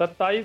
27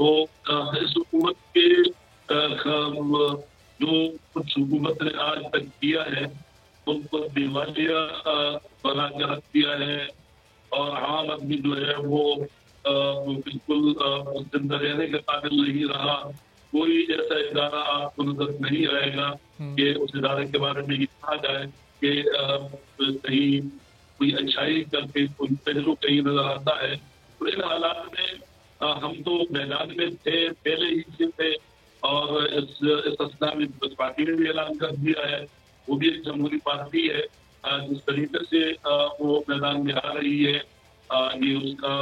تو اس حکومت کے جو کچھ حکومت نے آج تک کیا ہے ان کو دیوالیہ بنا کے رکھ دیا ہے، اور عام آدمی جو ہے وہ بالکل زندہ رہنے کے قابل نہیں رہا. کوئی ایسا ادارہ آپ کو نظر نہیں آئے گا کہ اس ادارے کے بارے میں یہ کہا جائے کہ کہیں کوئی اچھائی کر کے کوئی پہلو کہیں نظر آتا ہے. تو ان حالات میں ہم تو میدان میں تھے، پہلے ہی سے تھے، اور اس اسنا میں پارٹی نے بھی اعلان کر دیا ہے، وہ بھی ایک جمہوری پارٹی ہے. جس طریقے سے وہ میدان میں آ رہی ہے یہ اس کا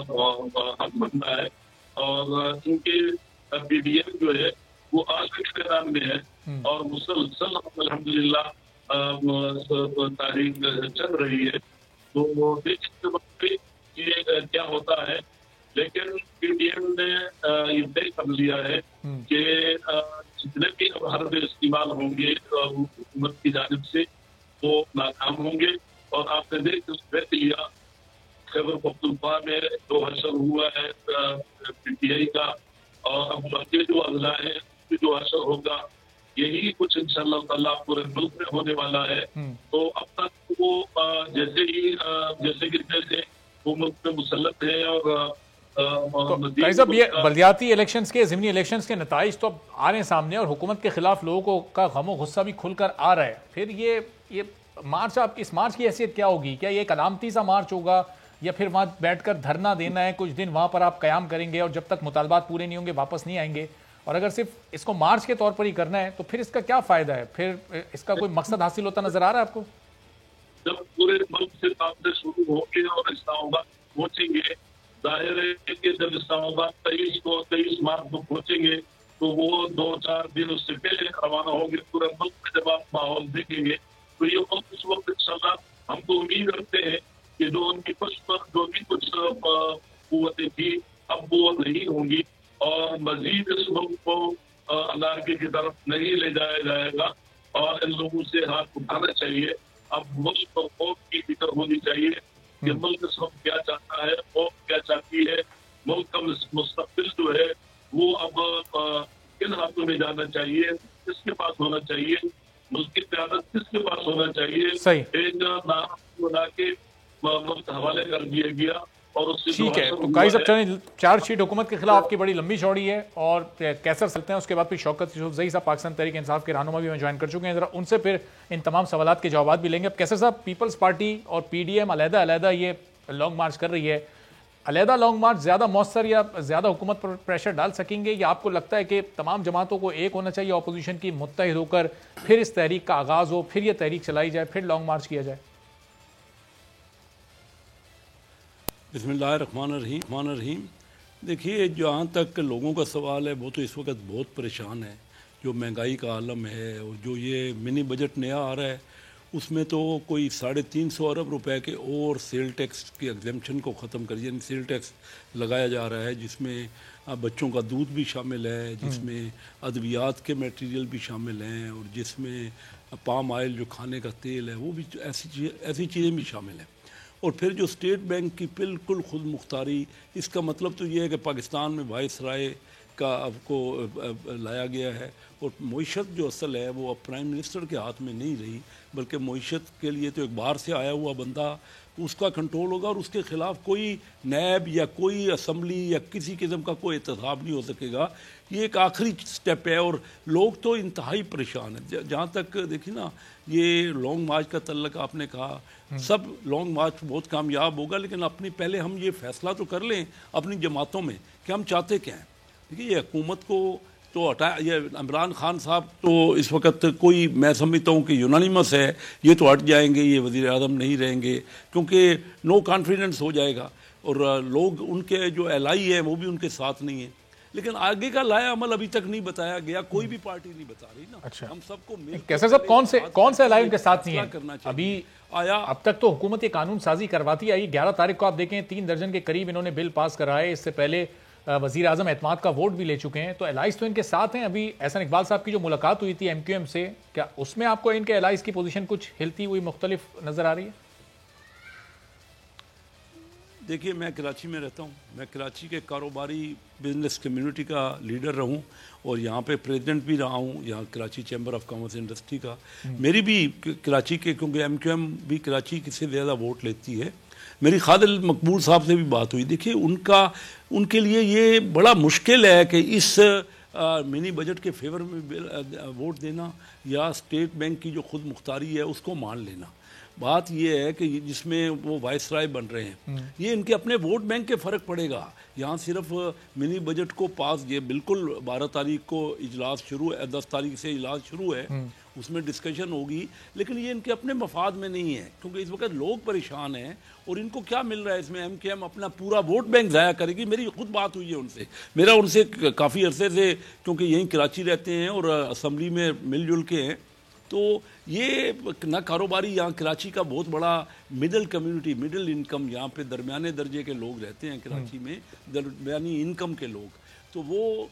حق بنتا ہے. اور ان کے پی ڈی ایم جو ہے وہ آج بھی میدان میں ہے اور مسلسل الحمدللہ تاریخ چل رہی ہے. تو دیکھتے وقت یہ کیا ہوتا ہے، لیکن پی ڈی ایم نے یہ طے کر لیا ہے کہ جتنے بھی اب حربے استعمال ہوں گے حکومت کی جانب سے وہ ناکام ہوں گے. اور آپ نے دیکھ لیا خیبر پختونخوا میں جو حشر ہوا ہے پی ٹی آئی کا، اور اب باقی جو اضلاع ہیں اس میں جو حشر ہوگا یہی کچھ انشاءاللہ تعالیٰ پورے ملک میں ہونے والا ہے. تو اب تک وہ جیسے وہ ملک میں مسلط ہے. اور قاری صاحب یہ بلدیاتی الیکشنز کے ضمنی الیکشنز کے نتائج تو اب آ رہے ہیں سامنے، اور حکومت کے خلاف لوگوں کا غم و غصہ بھی کھل کر آ رہا ہے. پھر یہ مارچ، آپ اس مارچ کی حیثیت کیا ہوگی؟ کیا یہ ایک علامتی سا مارچ ہوگا، یا پھر وہاں بیٹھ کر دھرنا دینا ہے کچھ دن، وہاں پر آپ قیام کریں گے اور جب تک مطالبات پورے نہیں ہوں گے واپس نہیں آئیں گے؟ اور اگر صرف اس کو مارچ کے طور پر ہی کرنا ہے تو پھر اس کا کیا فائدہ ہے؟ پھر اس کا کوئی مقصد حاصل ہوتا نظر آ رہا ہے آپ کو؟ جب پورے ملک سے قابلے شروع ہوں گے اور اسلام آباد پہنچیں گے، ظاہر ہے کہ جب اسلام آباد 23 مارچ کو پہنچیں گے تو وہ 2-4 دن اس سے پہلے روانہ ہوں گے. پورے ملک میں جب آپ ماحول دیکھیں گے تو یہ ملک اس وقت انشاءاللہ ہم تو امید رکھتے ہیں کہ جو ان کی جو بھی کچھ قوتیں تھی اب وہ نہیں ہوں گی، اور مزید اس ملک کو انارکی کی طرف نہیں لے جایا جائے گا. اور ان لوگوں سے ہاتھ اٹھانا چاہیے. اب ملک اور قوم کی فکر ہونی چاہیے کہ ملک اس وقت کیا چاہتا ہے، قوم کیا چاہتی ہے، ملک کا مستقبل جو ہے وہ اب کن ہاتھوں میں جانا چاہیے، کس کے پاس ہونا چاہیے، ملک کی قیادت کس کے پاس ہونا چاہیے. ایک نام بنا کے ملک حوالے کر دیا گیا. ٹھیک ہے، تو قاری صاحب چلیں، چارج شیٹ حکومت کے خلاف آپ کی بڑی لمبی چوڑی ہے، اور کیسر چلتے ہیں اس کے بعد پھر شوکت یوسفزئی صاحب پاکستان تحریک انصاف کے رہنما بھی میں جوائن کر چکے ہیں، ذرا ان سے پھر ان تمام سوالات کے جوابات بھی لیں گے. اب کیسر صاحب، پیپلز پارٹی اور پی ڈی ایم علیحدہ یہ لانگ مارچ کر رہی ہے، علیحدہ لانگ مارچ زیادہ مؤثر یا زیادہ حکومت پر پریشر ڈال سکیں گے، یا آپ کو لگتا ہے کہ تمام جماعتوں کو ایک ہونا چاہیے اپوزیشن کی، متحد ہو کر پھر اس تحریک کا آغاز ہو، پھر یہ تحریک چلائی جائے، پھر لانگ مارچ کیا جائے؟ بسم اللہ الرحمن الرحیم. دیکھیے، جہاں تک لوگوں کا سوال ہے وہ تو اس وقت بہت پریشان ہے. جو مہنگائی کا عالم ہے اور جو یہ منی بجٹ نیا آ رہا ہے اس میں تو کوئی 350 ارب روپے کے اور سیل ٹیکس کی ایگزمپشن کو ختم کر، یعنی سیل ٹیکس لگایا جا رہا ہے جس میں بچوں کا دودھ بھی شامل ہے، جس میں ادویات کے میٹیریل بھی شامل ہیں، اور جس میں پام آئل جو کھانے کا تیل ہے وہ بھی، ایسی چیزیں بھی شامل ہیں. اور پھر جو اسٹیٹ بینک کی بالکل خود مختاری، اس کا مطلب تو یہ ہے کہ پاکستان میں وائس رائے کا اب کو لایا گیا ہے، اور معیشت جو اصل ہے وہ اب پرائم منسٹر کے ہاتھ میں نہیں رہی، بلکہ معیشت کے لیے تو ایک باہر سے آیا ہوا بندہ اس کا کنٹرول ہوگا، اور اس کے خلاف کوئی نیب یا کوئی اسمبلی یا کسی قسم کا کوئی احتساب نہیں ہو سکے گا. یہ ایک آخری سٹیپ ہے، اور لوگ تو انتہائی پریشان ہیں. جہاں تک دیکھیں نا، یہ لانگ مارچ کا تعلق آپ نے کہا، سب لانگ مارچ بہت کامیاب ہوگا، لیکن پہلے ہم یہ فیصلہ تو کر لیں اپنی جماعتوں میں کہ ہم چاہتے کیا ہیں. دیکھیے، یہ حکومت کو تو یہ عمران خان صاحب تو اس وقت کوئی، میں سمجھتا ہوں کہ یونانیمس ہے، یہ تو ہٹ جائیں گے، یہ وزیر اعظم نہیں رہیں گے، کیونکہ نو کانفیڈنس ہو جائے گا، اور لوگ ان کے جو الائی ہیں وہ بھی ان کے ساتھ نہیں ہیں. لیکن آگے کا لایا عمل ابھی تک نہیں بتایا گیا، کوئی بھی پارٹی نہیں بتا رہی نا. ہم سب کو کیسر صاحب، کون سے الائی ان کے ساتھ نہیں ہیں ابھی؟ اب تک تو حکومت یہ قانون سازی کرواتی آئی. 11 تاریخ کو آپ دیکھیں 3 درجن کے قریب انہوں نے بل پاس کرائے، اس سے پہلے وزیر اعظم اعتماد کا ووٹ بھی لے چکے ہیں. تو الائز تو ان کے ساتھ ہیں. ابھی احسن اقبال صاحب کی جو ملاقات ہوئی تھی ایم کیو ایم سے، کیا اس میں آپ کو ان کے الائز کی پوزیشن کچھ ہلتی ہوئی مختلف نظر آ رہی ہے؟ دیکھیے میں کراچی میں رہتا ہوں، میں کراچی کے کاروباری بزنس کمیونٹی کا لیڈر رہوں اور یہاں پہ پریزیڈنٹ بھی رہا ہوں یہاں Karachi chamber of commerce industry کا. میری بھی کراچی کے، کیونکہ ایم کیو ایم بھی کراچی سے زیادہ ووٹ لیتی ہے، میری خالد مقبول صاحب سے بھی بات ہوئی. دیکھیے ان کے لیے یہ بڑا مشکل ہے کہ اس منی بجٹ کے فیور میں ووٹ دینا یا اسٹیٹ بینک کی جو خود مختاری ہے اس کو مان لینا. بات یہ ہے کہ جس میں وہ وائس رائے بن رہے ہیں، یہ ان کے اپنے ووٹ بینک کے فرق پڑے گا. یہاں صرف منی بجٹ کو پاس، یہ بالکل 12 تاریخ کو اجلاس شروع ہے، 10 تاریخ سے اجلاس شروع ہے، اس میں ڈسکشن ہوگی، لیکن یہ ان کے اپنے مفاد میں نہیں ہے کیونکہ اس وقت لوگ پریشان ہیں اور ان کو کیا مل رہا ہے اس میں. ایم کیو ایم اپنا پورا ووٹ بینک ضائع کرے گی. میری خود بات ہوئی ہے ان سے، میرا ان سے کافی عرصے سے، کیونکہ یہیں کراچی رہتے ہیں اور اسمبلی میں مل جل کے ہیں، تو یہ نہ کاروباری یہاں کراچی کا بہت بڑا مڈل کمیونٹی، مڈل انکم، یہاں پہ درمیانے درجے کے لوگ رہتے ہیں کراچی میں، درمیانی انکم کے لوگ، تو وہ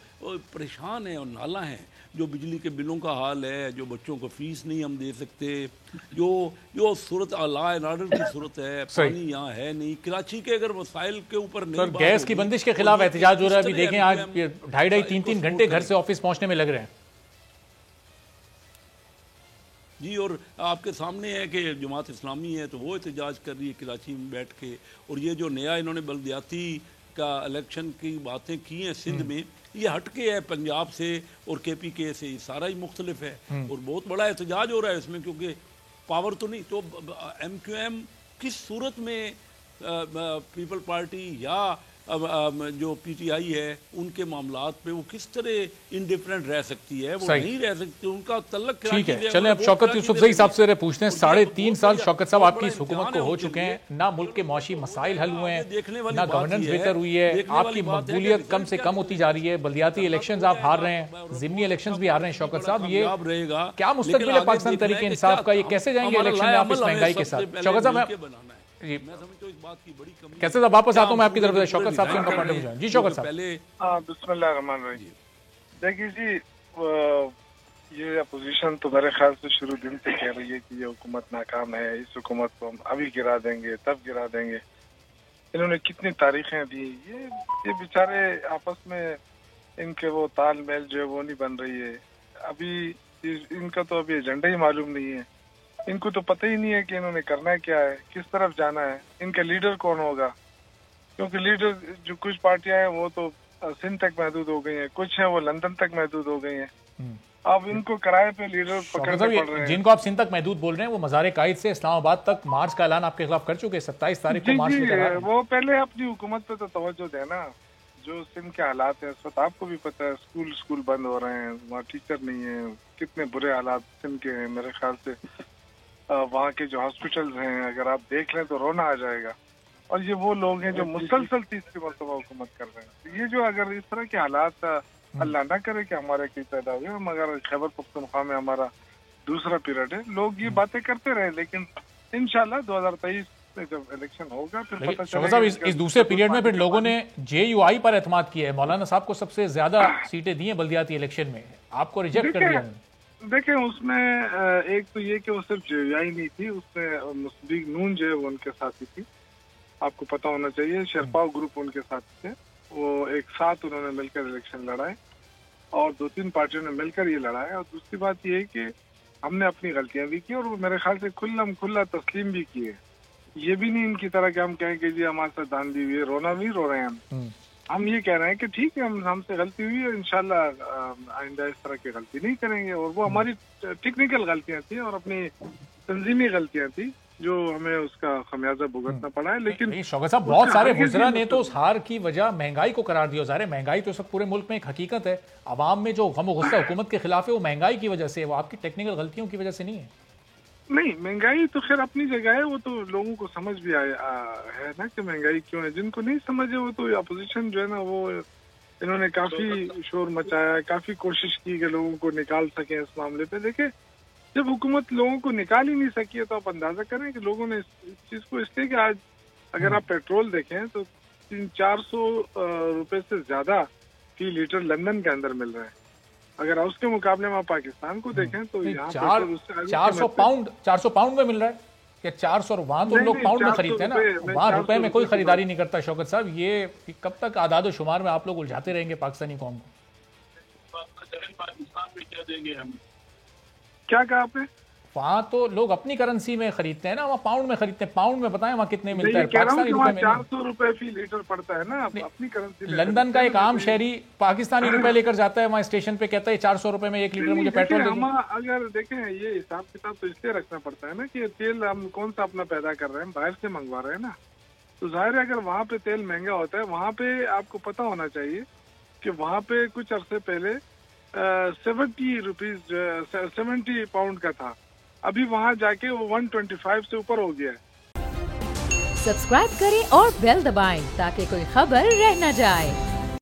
پریشان ہیں اور نالا ہیں. جو بجلی کے بلوں کا حال ہے، جو بچوں کو فیس نہیں ہم دے سکتے، جو صورت لا اینڈ آرڈر کی صورت ہے، پانی یہاں ہے نہیں. کراچی کے اگر وسائل کے اوپر نہیں، گیس کی بندش کے خلاف احتجاج ہو رہا ہے. ابھی دیکھیں آج 2.5-3 گھنٹے گھر سے آفس پہنچنے میں لگ رہے ہیں. جی، اور آپ کے سامنے ہے کہ جماعت اسلامی ہے تو وہ احتجاج کر رہی ہے کراچی میں بیٹھ کے. اور یہ جو نیا انہوں نے بلدیاتی کا الیکشن کی باتیں کی ہیں سندھ میں، یہ ہٹ کے ہے پنجاب سے اور کے پی کے سے، یہ سارا ہی مختلف ہے اور بہت بڑا احتجاج ہو رہا ہے اس میں، کیونکہ پاور تو نہیں. تو ایم کیو ایم کس صورت میں پیپل پارٹی یا جو پی ٹی آئی ہے ان کے معاملات پہ وہ کس طرح انڈیفرنٹ رہ سکتی ہے؟ وہ نہیں رہ سکتی، ان کا تعلق. ٹھیک ہے، چلیں اب شوکت یوسفزئی صاحب سے پوچھتے ہیں. 3.5 سال شوکت صاحب آپ کی اس حکومت کو ہو چکے ہیں، نہ ملک کے معاشی مسائل حل ہوئے ہیں، نہ گورننس بہتر ہوئی ہے، آپ کی مقبولیت کم سے کم ہوتی جا رہی ہے، بلدیاتی الیکشنز آپ ہار رہے ہیں، ضمنی الیکشنز بھی ہار رہے ہیں. شوکت صاحب، یہ کیا مستقبل ہے پاکستان تحریک انصاف کا؟ یہ کیسے جائیں گے الیکشن میں آپ اس مہنگائی کے ساتھ؟ شوکت صاحب جی کیسے صاحب واپس آتا ہوں میں آپ کی طرف سے. شوکت صاحب سے ان کا پوائنٹ آف ویو. جی شوکت صاحب. بسم اللہ الرحمن الرحیم. دیکھیے جی، یہ اپوزیشن تو میرے خیال سے شروع دن سے کہہ رہی ہے کہ یہ حکومت ناکام ہے، اس حکومت کو ہم ابھی گرا دیں گے، تب گرا دیں گے. انہوں نے کتنی تاریخیں دی. یہ بیچارے آپس میں ان کے وہ تال میل جو ہے وہ نہیں بن رہی ہے. ابھی ان کا تو ابھی ایجنڈا ہی معلوم نہیں ہے. ان کو تو پتہ ہی نہیں ہے کہ انہوں نے کرنا کیا ہے، کس طرف جانا ہے، ان کا لیڈر کون ہوگا. کیونکہ لیڈر جو کچھ پارٹیاں ہیں وہ تو سندھ تک محدود ہو گئی ہیں، کچھ ہیں وہ لندن تک محدود ہو گئی ہیں. اب ان کو کرائے پہ لیڈر پکڑنے پڑ رہے ہیں. جن کو آپ سندھ تک محدود بول رہے ہیں وہ مزار قائد سے اسلام آباد تک مارچ کا اعلان آپ کے خلاف کر چکے. 27 تاریخ کو مارچ میں کرا. وہ پہلے اپنی حکومت پہ تو توجہ دینا. جو سندھ کے حالات ہیں اس وقت آپ کو بھی پتہ ہے، اسکول بند ہو رہے ہیں، وہاں ٹیچر نہیں ہیں، کتنے برے حالات سندھ کے ہیں. میرے خیال سے وہاں کے جو ہاسپٹلز ہیں اگر آپ دیکھ لیں تو رونا آ جائے گا. اور یہ وہ لوگ ہیں جو مسلسل تیسری مرتبہ حکومت کر رہے ہیں. یہ جو اگر اس طرح کے حالات اللہ نہ کرے کہ ہمارے کی پیدا ہوئے، ہم اگر خیبر پختونخوا میں ہمارا دوسرا پیریڈ ہے، لوگ یہ باتیں کرتے رہے، لیکن انشاءاللہ 2023 میں جب الیکشن ہوگا پھر پتہ چلے گا. اس دوسرے پیریڈ میں پھر لوگوں نے جے یو آئی پر اعتماد کیا ہے. مولانا صاحب کو سب سے زیادہ سیٹیں دی ہیں بلدیاتی الیکشن میں، آپ کو ریجیکٹ کر دیا. دیکھیں اس میں ایک تو یہ کہ وہ صرف جے یو آئی نہیں تھی، اس میں مسبیق نون جو ہے وہ ان کے ساتھی تھی. آپ کو پتہ ہونا چاہیے شرپاؤ گروپ ان کے ساتھ تھے. وہ ایک ساتھ انہوں نے مل کر الیکشن لڑائے اور 2-3 پارٹیوں نے مل کر یہ لڑائے. اور دوسری بات یہ ہے کہ ہم نے اپنی غلطیاں بھی کی اور وہ میرے خیال سے کھلا تسلیم بھی کیے. یہ بھی نہیں ان کی طرح کہ ہم کہیں کہ جی ہمارے ساتھ داندھی ہوئی ہے، رونا بھی رو رہے ہیں. ہم یہ کہہ رہے ہیں کہ ٹھیک ہے ہم سے غلطی ہوئی ہے، انشاءاللہ آئندہ اس طرح کی غلطی نہیں کریں گے. اور وہ ہماری ٹیکنیکل غلطیاں تھیں اور اپنی تنظیمی غلطیاں تھیں جو ہمیں اس کا خمیازہ بھگتنا پڑا ہے. لیکن شوکت صاحب بہت سارے وزراء نے تو اس ہار کی وجہ مہنگائی کو قرار دیا. ظاہر ہے مہنگائی تو سب پورے ملک میں ایک حقیقت ہے. عوام میں جو غم و غصہ حکومت کے خلاف ہے وہ مہنگائی کی وجہ سے، وہ آپ کی ٹیکنیکل غلطیوں کی وجہ سے نہیں ہے. نہیں، مہنگائی تو خیر اپنی جگہ ہے، وہ تو لوگوں کو سمجھ بھی ہے نا کہ مہنگائی کیوں ہے. جن کو نہیں سمجھے وہ تو اپوزیشن جو ہے نا، وہ انہوں نے کافی شور مچایا، کافی کوشش کی کہ لوگوں کو نکال سکیں اس معاملے پہ. دیکھیں جب حکومت لوگوں کو نکال ہی نہیں سکی ہے تو آپ اندازہ کریں کہ لوگوں نے اس چیز کو، اس لیے کہ آج اگر آپ پیٹرول دیکھیں تو 300-400 روپے سے زیادہ فی لیٹر لندن کے اندر مل رہا ہے. اگر اس کے مقابلے میں آپ پاکستان کو دیکھیں تو یہاں 400 پاؤنڈ میں مل رہا ہے کہ 400 وہاں تو لوگ پاؤنڈ میں خریدتے ہیں نا, وہاں روپے میں کوئی خریداری نہیں کرتا. شوکت صاحب, یہ کب تک اعداد و شمار میں آپ لوگ الجھاتے رہیں گے پاکستانی قوم کو؟ پاکستان میں کیا دیں گے ہم؟ کیا کہا آپ نے؟ وہاں تو لوگ اپنی کرنسی میں خریدتے ہیں نا, وہاں پاؤنڈ میں خریدتے ہیں. پاؤنڈ میں بتائیں وہاں کتنے ملتا ہے پاکستانی روپے میں؟ 400 روپے فی لیٹر پڑتا ہے نا اپنی کرنسی. لندن کا ایک عام شہری پاکستانی روپے لے کر جاتا ہے وہاں اسٹیشن پہ, کہتا ہے 400 روپے میں 1 لیٹر مجھے پیٹرول دے دو. اگر دیکھیں یہ حساب کتاب تو اس لیے رکھنا پڑتا ہے نا کہ تیل ہم کون سا اپنا پیدا کر رہے ہیں, باہر سے منگوا رہے ہیں نا, تو ظاہر ہے اگر وہاں پہ تیل مہنگا ہوتا ہے, وہاں پہ آپ کو پتہ ہونا چاہیے کہ وہاں پہ کچھ عرصے پہلے 70 پاؤنڈ کا تھا, ابھی وہاں جا کے وہ 125 سے اوپر ہو گیا ہے. سبسکرائب کریں اور بیل دبائیں تاکہ کوئی خبر رہ نہ جائے.